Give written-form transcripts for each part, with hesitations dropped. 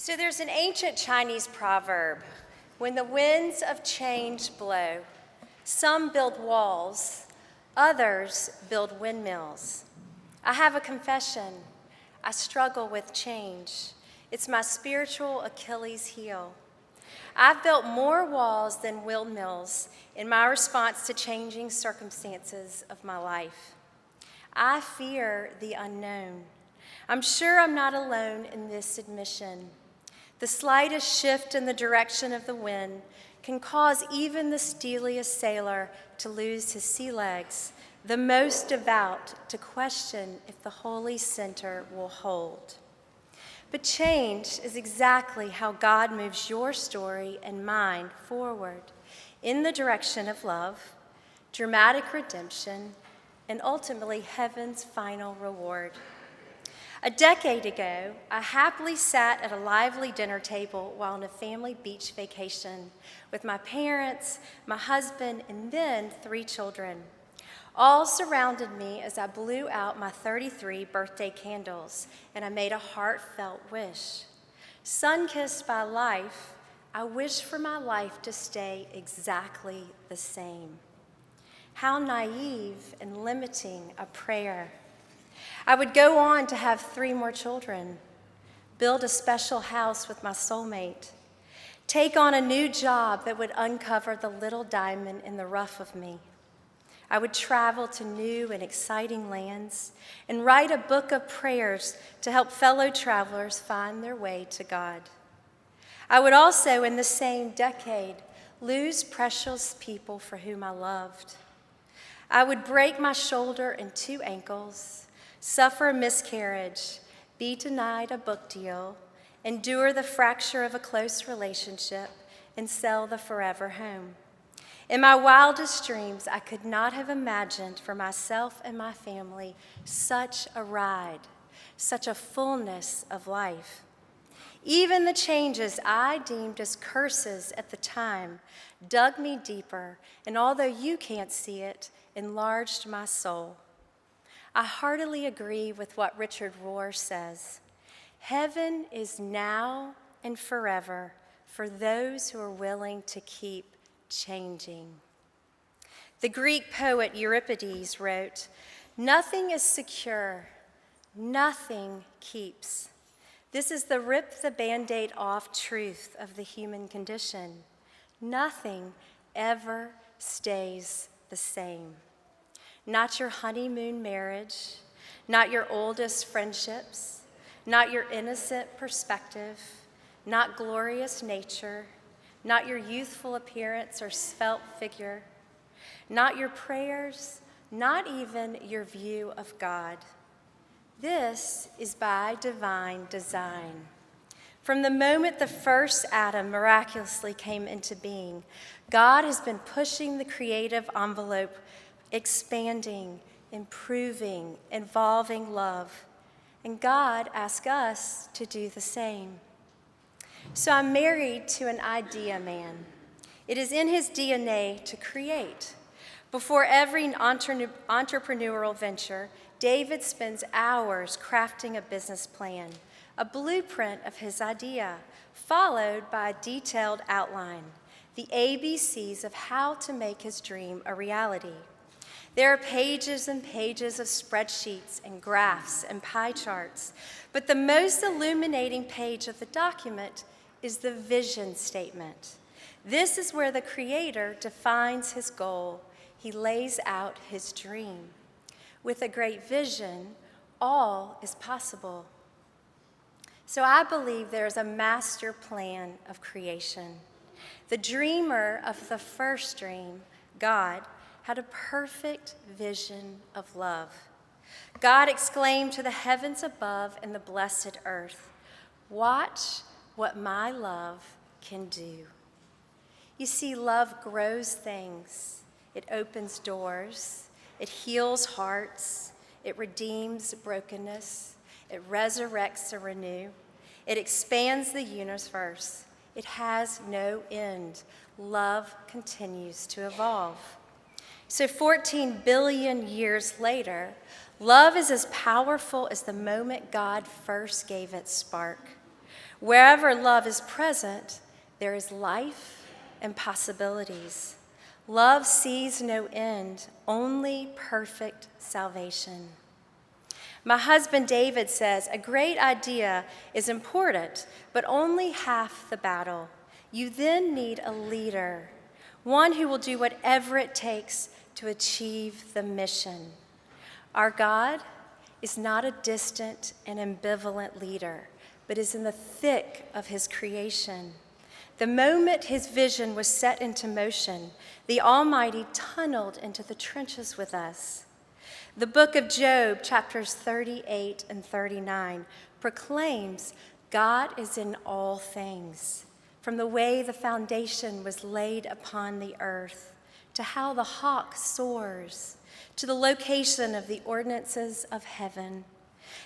So there's an ancient Chinese proverb: when the winds of change blow, some build walls, others build windmills. I have a confession. I struggle with change. It's my spiritual Achilles heel. I've built more walls than windmills in my response to changing circumstances of my life. I fear the unknown. I'm sure I'm not alone in this admission. The slightest shift in the direction of the wind can cause even the steeliest sailor to lose his sea legs, the most devout to question if the holy center will hold. But change is exactly how God moves your story and mine forward in the direction of love, dramatic redemption, and ultimately heaven's final reward. A decade ago, I happily sat at a lively dinner table while on a family beach vacation with my parents, my husband, and then 3 children. All surrounded me as I blew out my 33 birthday candles, and I made a heartfelt wish. Sun-kissed by life, I wish for my life to stay exactly the same. How naive and limiting a prayer. I would go on to have 3 more children, build a special house with my soulmate, take on a new job that would uncover the little diamond in the rough of me. I would travel to new and exciting lands and write a book of prayers to help fellow travelers find their way to God. I would also, in the same decade, lose precious people for whom I loved. I would break my shoulder and 2 ankles, suffer a miscarriage, be denied a book deal, endure the fracture of a close relationship, and sell the forever home. In my wildest dreams, I could not have imagined for myself and my family such a ride, such a fullness of life. Even the changes I deemed as curses at the time dug me deeper, and although you can't see it, enlarged my soul. I heartily agree with what Richard Rohr says. Heaven is now and forever for those who are willing to keep changing. The Greek poet Euripides wrote, "Nothing is secure, nothing keeps." This is the rip the Band-Aid off truth of the human condition. Nothing ever stays the same. Not your honeymoon marriage, not your oldest friendships, not your innocent perspective, not glorious nature, not your youthful appearance or svelte figure, not your prayers, not even your view of God. This is by divine design. From the moment the first atom miraculously came into being, God has been pushing the creative envelope, expanding, improving, involving love. And God asks us to do the same. So I'm married to an idea man. It is in his DNA to create. Before every entrepreneurial venture, David spends hours crafting a business plan, a blueprint of his idea, followed by a detailed outline, the ABCs of how to make his dream a reality. There are pages and pages of spreadsheets and graphs and pie charts, but the most illuminating page of the document is the vision statement. This is where the Creator defines his goal. He lays out his dream. With a great vision, all is possible. So I believe there is a master plan of creation. The dreamer of the first dream, God, had a perfect vision of love. God exclaimed to the heavens above and the blessed earth, "Watch what my love can do." You see, love grows things. It opens doors. It heals hearts. It redeems brokenness. It resurrects and renews. It expands the universe. It has no end. Love continues to evolve. So 14 billion years later, love is as powerful as the moment God first gave its spark. Wherever love is present, there is life and possibilities. Love sees no end, only perfect salvation. My husband David says, a great idea is important, but only half the battle. You then need a leader, one who will do whatever it takes to achieve the mission. Our God is not a distant and ambivalent leader, but is in the thick of his creation. The moment his vision was set into motion, the Almighty tunneled into the trenches with us. The book of Job, chapters 38 and 39, proclaims God is in all things, from the way the foundation was laid upon the earth, to how the hawk soars, to the location of the ordinances of heaven,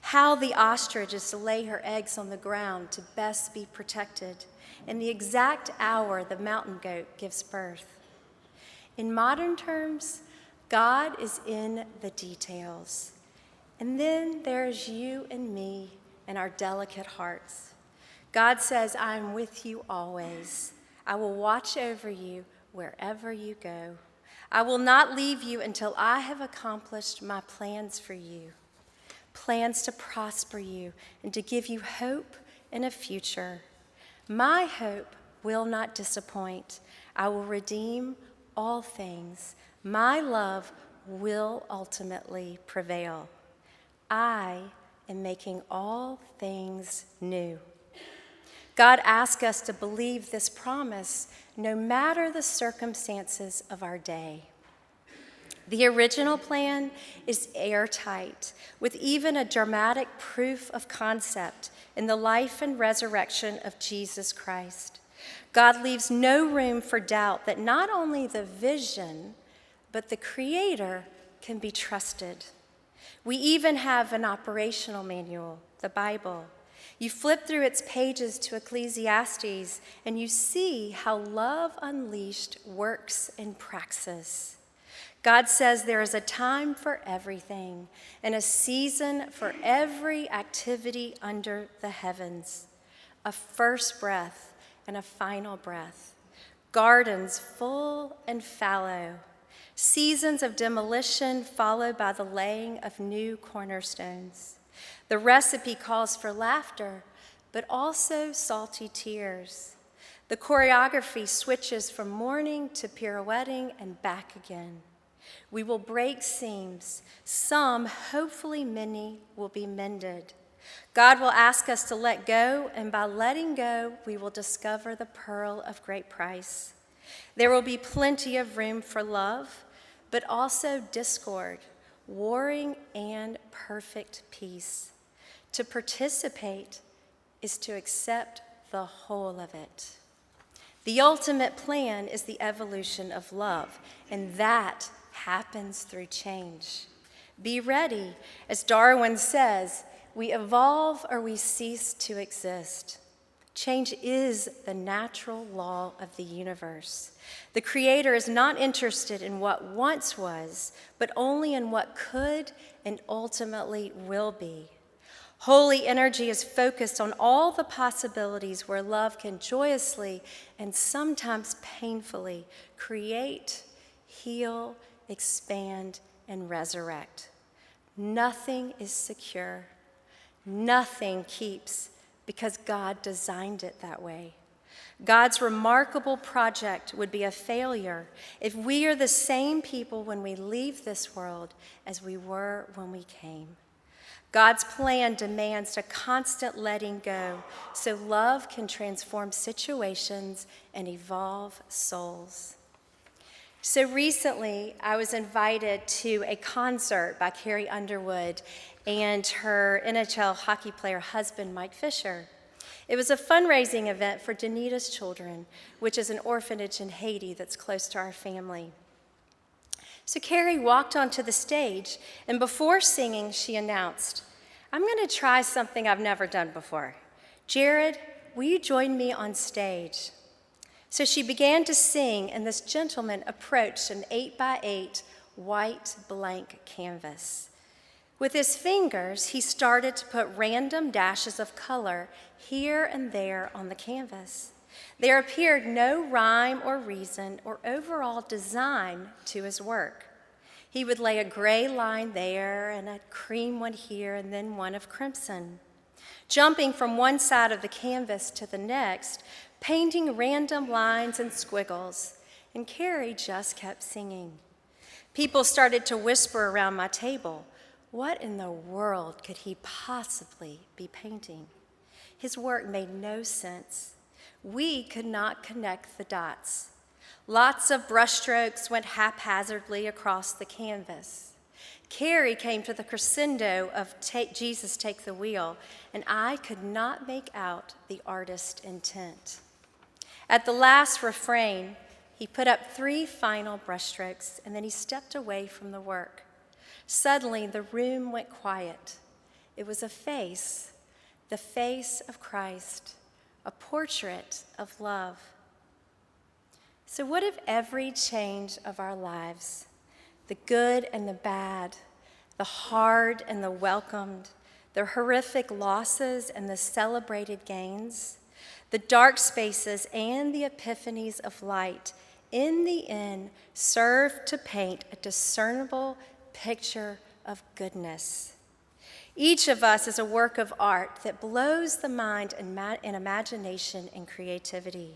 how the ostrich is to lay her eggs on the ground to best be protected, and the exact hour the mountain goat gives birth. In modern terms, God is in the details. And then there's you and me and our delicate hearts. God says, I am with you always. I will watch over you wherever you go. I will not leave you until I have accomplished my plans for you, plans to prosper you and to give you hope and a future. My hope will not disappoint. I will redeem all things. My love will ultimately prevail. I am making all things new. God asks us to believe this promise no matter the circumstances of our day. The original plan is airtight, with even a dramatic proof of concept in the life and resurrection of Jesus Christ. God leaves no room for doubt that not only the vision, but the Creator can be trusted. We even have an operational manual, the Bible. You flip through its pages to Ecclesiastes, and you see how love unleashed works in praxis. God says there is a time for everything and a season for every activity under the heavens, a first breath and a final breath, gardens full and fallow, seasons of demolition followed by the laying of new cornerstones. The recipe calls for laughter, but also salty tears. The choreography switches from mourning to pirouetting and back again. We will break seams. Some, hopefully many, will be mended. God will ask us to let go, and by letting go, we will discover the pearl of great price. There will be plenty of room for love, but also discord, warring, and perfect peace. To participate is to accept the whole of it. The ultimate plan is the evolution of love, and that happens through change. Be ready. As Darwin says, we evolve or we cease to exist. Change is the natural law of the universe. The Creator is not interested in what once was, but only in what could and ultimately will be. Holy energy is focused on all the possibilities where love can joyously and sometimes painfully create, heal, expand, and resurrect. Nothing is secure. Nothing keeps, because God designed it that way. God's remarkable project would be a failure if we are the same people when we leave this world as we were when we came. God's plan demands a constant letting go so love can transform situations and evolve souls. So recently, I was invited to a concert by Carrie Underwood and her NHL hockey player husband, Mike Fisher. It was a fundraising event for Danita's Children, which is an orphanage in Haiti that's close to our family. So Carrie walked onto the stage, and before singing, she announced, "I'm going to try something I've never done before. Jared, will you join me on stage?" So she began to sing, and this gentleman approached an 8x8 white blank canvas. With his fingers, he started to put random dashes of color here and there on the canvas. There appeared no rhyme or reason or overall design to his work. He would lay a gray line there and a cream one here and then one of crimson. Jumping from one side of the canvas to the next, painting random lines and squiggles, and Carrie just kept singing. People started to whisper around my table, what in the world could he possibly be painting? His work made no sense. We could not connect the dots. Lots of brushstrokes went haphazardly across the canvas. Carrie came to the crescendo of Jesus Take the Wheel, and I could not make out the artist's intent. At the last refrain, he put up 3 final brushstrokes, and then he stepped away from the work. Suddenly, the room went quiet. It was a face, the face of Christ, a portrait of love. So what if every change of our lives, the good and the bad, the hard and the welcomed, the horrific losses and the celebrated gains, the dark spaces and the epiphanies of light, in the end, serve to paint a discernible picture of goodness? Each of us is a work of art that blows the mind and imagination and creativity.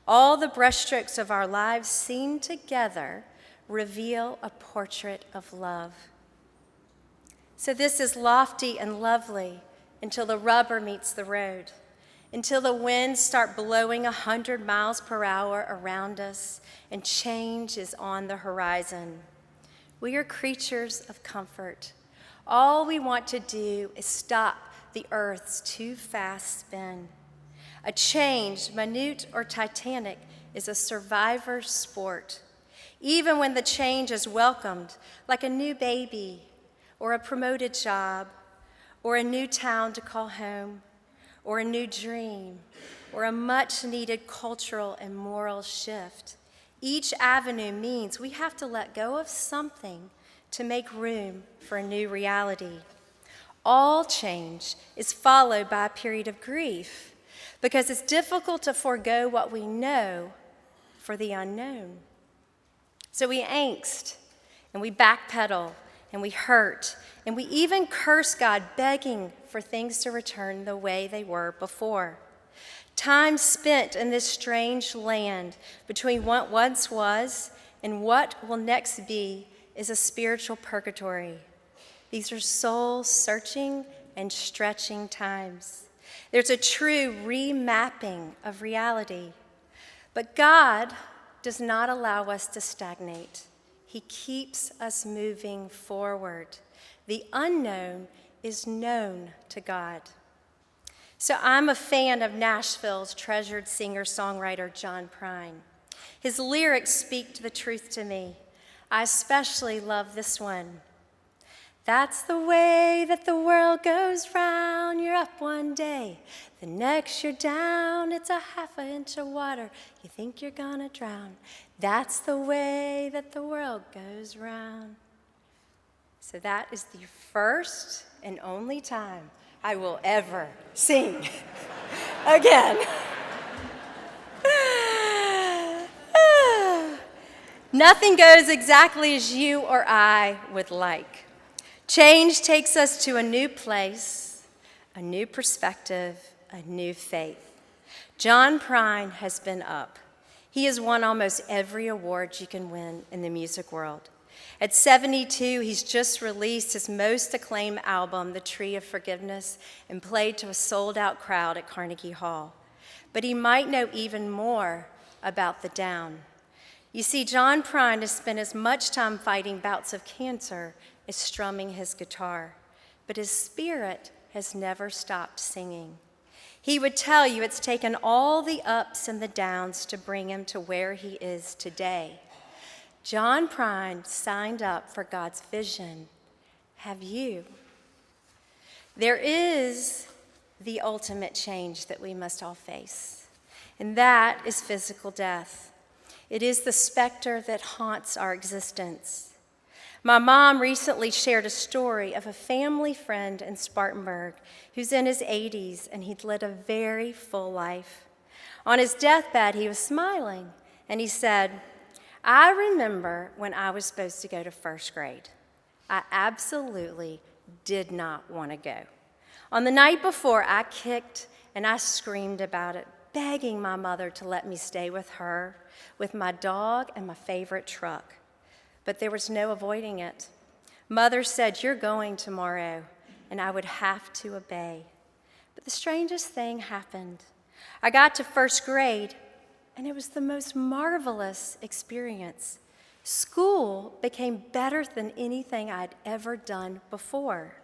All the brushstrokes of our lives seen together reveal a portrait of love. So this is lofty and lovely until the rubber meets the road, until the winds start blowing 100 miles per hour around us and change is on the horizon. We are creatures of comfort. All we want to do is stop the earth's too fast spin. A change, minute or titanic, is a survivor's sport. Even when the change is welcomed, like a new baby, or a promoted job, or a new town to call home, or a new dream, or a much-needed cultural and moral shift, each avenue means we have to let go of something to make room for a new reality. All change is followed by a period of grief, because it's difficult to forego what we know for the unknown. So we angst, and we backpedal, and we hurt, and we even curse God, begging for things to return the way they were before. Time spent in this strange land between what once was and what will next be is a spiritual purgatory. These are soul-searching and stretching times. There's a true remapping of reality. But God does not allow us to stagnate. He keeps us moving forward. The unknown is known to God. So I'm a fan of Nashville's treasured singer-songwriter John Prine. His lyrics speak the truth to me. I especially love this one. That's the way that the world goes round. You're up one day, the next you're down. It's a half an inch of water. You think you're gonna drown. That's the way that the world goes round. So that is the first and only time I will ever sing again. Nothing goes exactly as you or I would like. Change takes us to a new place, a new perspective, a new faith. John Prine has been up. He has won almost every award you can win in the music world. At 72, he's just released his most acclaimed album, The Tree of Forgiveness, and played to a sold-out crowd at Carnegie Hall. But he might know even more about the down. You see, John Prine has spent as much time fighting bouts of cancer as strumming his guitar, but his spirit has never stopped singing. He would tell you it's taken all the ups and the downs to bring him to where he is today. John Prine signed up for God's vision. Have you? There is the ultimate change that we must all face, and that is physical death. It is the specter that haunts our existence. My mom recently shared a story of a family friend in Spartanburg who's in his 80s, and he'd led a very full life. On his deathbed, he was smiling, and he said, "I remember when I was supposed to go to first grade. I absolutely did not want to go. On the night before, I kicked and I screamed about it, begging my mother to let me stay with her, with my dog and my favorite truck. But there was no avoiding it. Mother said, 'You're going tomorrow,' and I would have to obey. But the strangest thing happened. I got to first grade, and it was the most marvelous experience. School became better than anything I'd ever done before.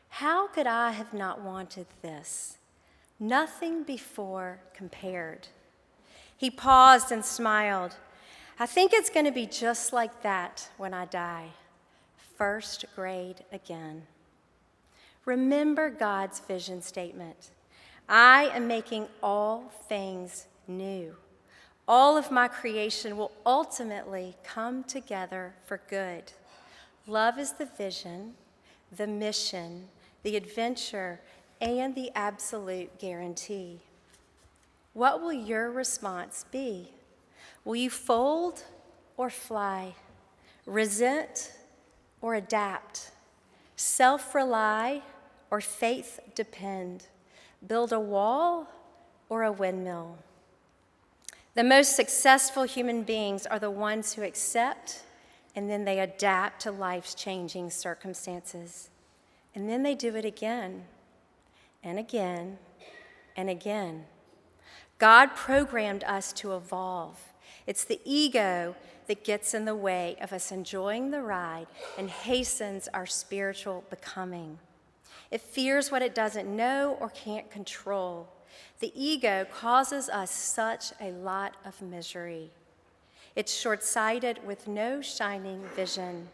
How could I have not wanted this? Nothing before compared." He paused and smiled. "I think it's going to be just like that when I die. First grade again." Remember God's vision statement. "I am making all things new. All of my creation will ultimately come together for good." Love is the vision, the mission, the adventure, and the absolute guarantee. What will your response be? Will you fold or fly? Resent or adapt? Self-rely or faith depend? Build a wall or a windmill? The most successful human beings are the ones who accept and then they adapt to life's changing circumstances. And then they do it again and again and again. God programmed us to evolve. It's the ego that gets in the way of us enjoying the ride and hastens our spiritual becoming. It fears what it doesn't know or can't control. The ego causes us such a lot of misery. It's short-sighted with no shining vision.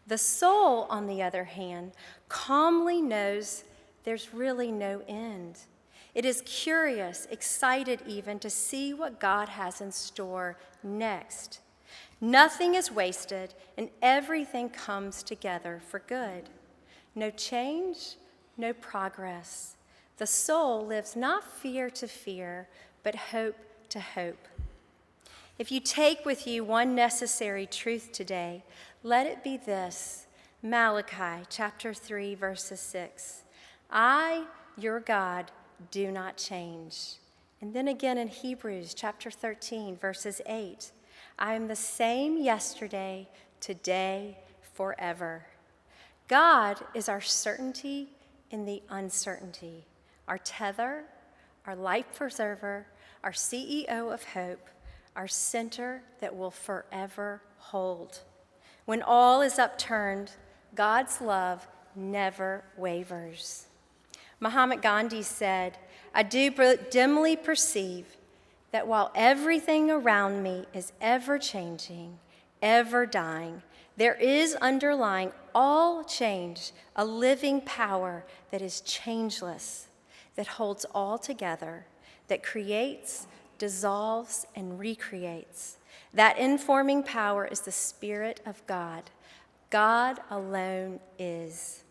The soul, on the other hand, calmly knows there's really no end. It is curious, excited even, to see what God has in store next. Nothing is wasted, and everything comes together for good. No change, no progress. The soul lives not fear to fear, but hope to hope. If you take with you one necessary truth today, let it be this. Malachi chapter 3, verses 6. "I, your God, do not change." And then again in Hebrews chapter 13, verses 8. "I am the same yesterday, today, forever." God is our certainty in the uncertainty, our tether, our life preserver, our CEO of hope, our center that will forever hold. When all is upturned, God's love never wavers. Mahatma Gandhi said, "I do dimly perceive that while everything around me is ever changing, ever dying, there is underlying all change a living power that is changeless, that holds all together, that creates, dissolves, and recreates. That informing power is the Spirit of God. God alone is."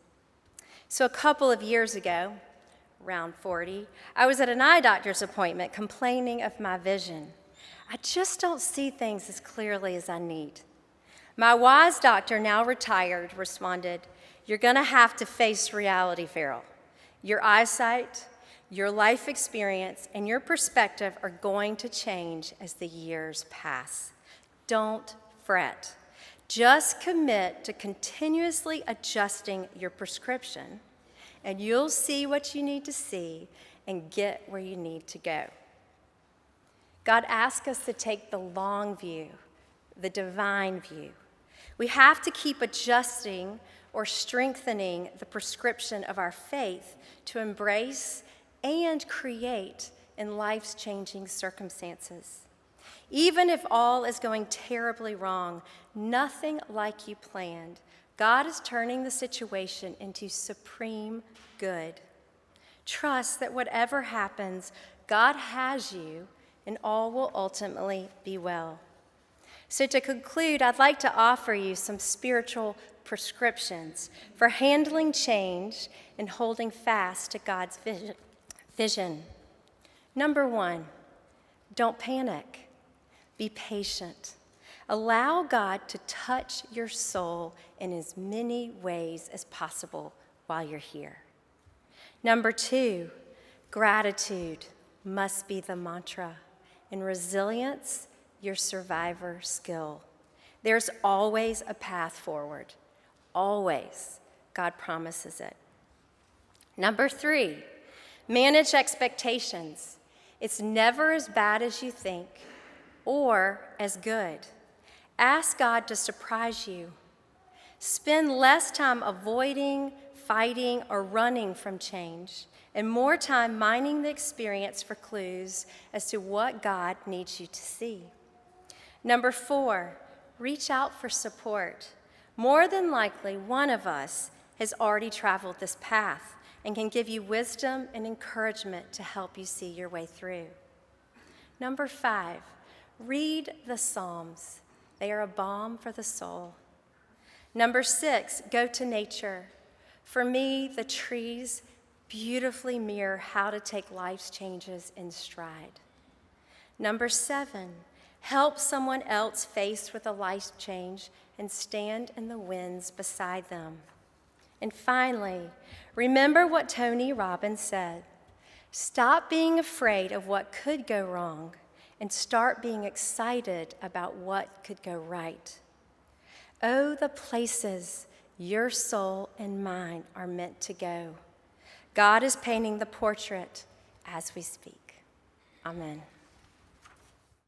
So a couple of years ago, around 40, I was at an eye doctor's appointment complaining of my vision. I just don't see things as clearly as I need. My wise doctor, now retired, responded, "You're going to have to face reality, Farrell. Your eyesight, your life experience, and your perspective are going to change as the years pass. Don't fret. Just commit to continuously adjusting your prescription, and you'll see what you need to see and get where you need to go." God asks us to take the long view, the divine view. We have to keep adjusting or strengthening the prescription of our faith to embrace and create in life's changing circumstances. Even if all is going terribly wrong, nothing like you planned, God is turning the situation into supreme good. Trust that whatever happens, God has you, and all will ultimately be well. So to conclude, I'd like to offer you some spiritual prescriptions for handling change and holding fast to God's vision. Number 1, don't panic. Be patient. Allow God to touch your soul in as many ways as possible while you're here. Number 2, gratitude must be the mantra, and resilience, your survivor skill. There's always a path forward. Always. God promises it. Number 3, manage expectations. It's never as bad as you think or as good. Ask God to surprise you. Spend less time avoiding, fighting, or running from change, and more time mining the experience for clues as to what God needs you to see. Number 4, reach out for support. More than likely, one of us has already traveled this path and can give you wisdom and encouragement to help you see your way through. Number 5, read the Psalms. They are a balm for the soul. Number 6, go to nature. For me, the trees beautifully mirror how to take life's changes in stride. Number 7, help someone else faced with a life change and stand in the winds beside them. And finally, remember what Tony Robbins said. Stop being afraid of what could go wrong and start being excited about what could go right. Oh, the places your soul and mine are meant to go. God is painting the portrait as we speak. Amen.